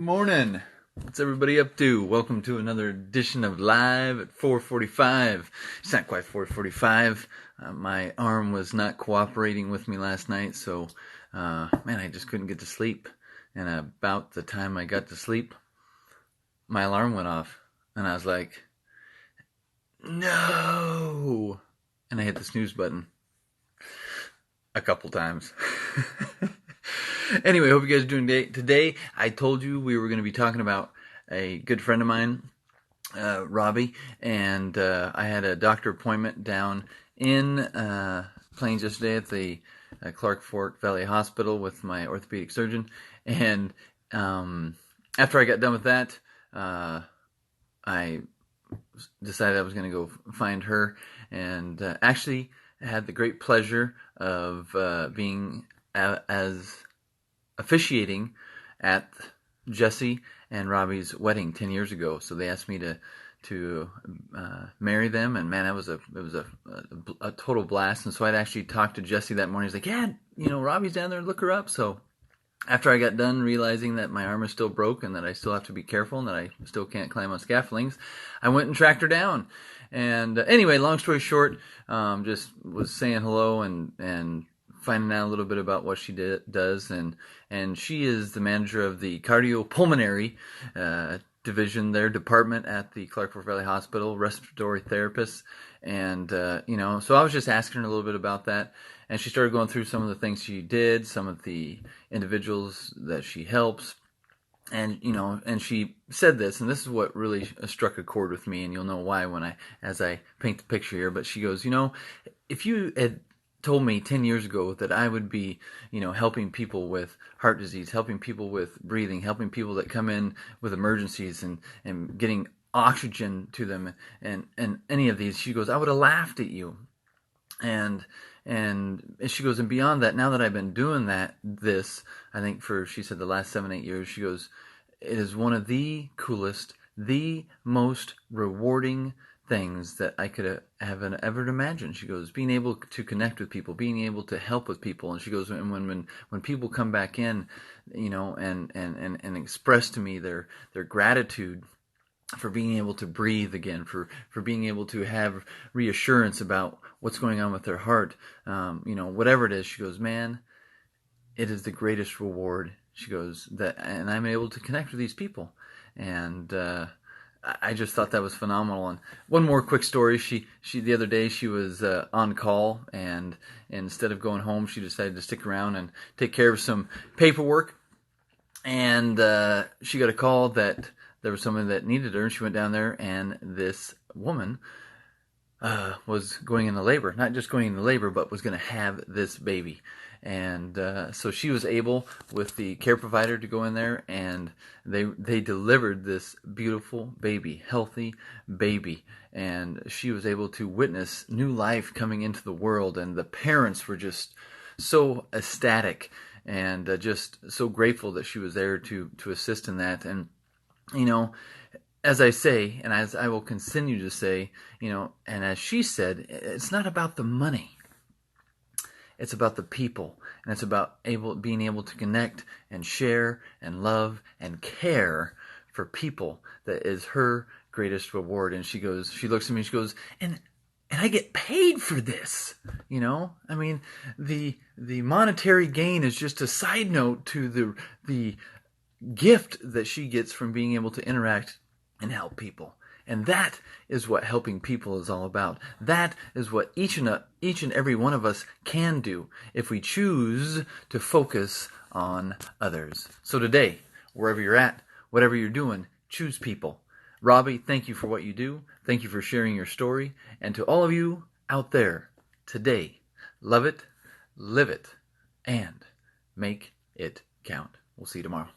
Morning. What's everybody up to? Welcome to another edition of Live at 4:45. It's not quite 4:45. My arm was not cooperating with me last night, so I just couldn't get to sleep. And about the time I got to sleep, my alarm went off, and I was like, "No!" And I hit the snooze button a couple times. Anyway, hope you guys are doing great. Today, I told you we were going to be talking about a good friend of mine, Robbi, and I had a doctor appointment down in Plains yesterday at the Clark Fork Valley Hospital with my orthopedic surgeon. And after I got done with that, I decided I was going to go find her, and actually had the great pleasure of being as officiating at Jesse and Robbi's wedding 10 years ago. So they asked me to marry them, and man, it was a total blast. And so I'd actually talked to Jesse that morning. He's like, "Yeah, Robbi's down there, look her up." So after I got done realizing that my arm is still broke and that I still have to be careful and that I still can't climb on scaffoldings, I went and tracked her down. And anyway, long story short, just was saying hello and finding out a little bit about what she does, and she is the manager of the cardiopulmonary division, their department at the Clark Fork Valley Hospital, respiratory therapist. And so I was just asking her a little bit about that, and she started going through some of the things she did, some of the individuals that she helps. And and she said this, and this is what really struck a chord with me, and you'll know why as I paint the picture here. But she goes, if you had told me 10 years ago that I would be, helping people with heart disease, helping people with breathing, helping people that come in with emergencies and getting oxygen to them and any of these, she goes, I would have laughed at you. And she goes, and beyond that, now that I've been doing this, I think she said the last 7-8 years, she goes, it is one of the coolest, the most rewarding things that I could have ever imagined. She goes, being able to connect with people, being able to help with people. And she goes, and when people come back in, and express to me their gratitude for being able to breathe again, for being able to have reassurance about what's going on with their heart, whatever it is, she goes, man, it is the greatest reward. She goes, and I'm able to connect with these people. And I just thought that was phenomenal. And one more quick story. She the other day she was on call, and instead of going home, she decided to stick around and take care of some paperwork. And she got a call that there was someone that needed her, and she went down there, and this woman was going into labor. Not just going into labor, but was going to have this baby. And so she was able, with the care provider, to go in there, and they delivered this beautiful baby, healthy baby. And she was able to witness new life coming into the world, and the parents were just so ecstatic and just so grateful that she was there to assist in that. And as I say, and as I will continue to say, and as she said, it's not about the money. It's about the people, and it's about being able to connect and share and love and care for people. That is her greatest reward. And she looks at me, she goes, and I get paid for this. I mean, the monetary gain is just a side note to the gift that she gets from being able to interact and help people. And that is what helping people is all about. That is what each and every one of us can do if we choose to focus on others. So today, wherever you're at, whatever you're doing, choose people. Robbi, thank you for what you do. Thank you for sharing your story. And to all of you out there today, love it, live it, and make it count. We'll see you tomorrow.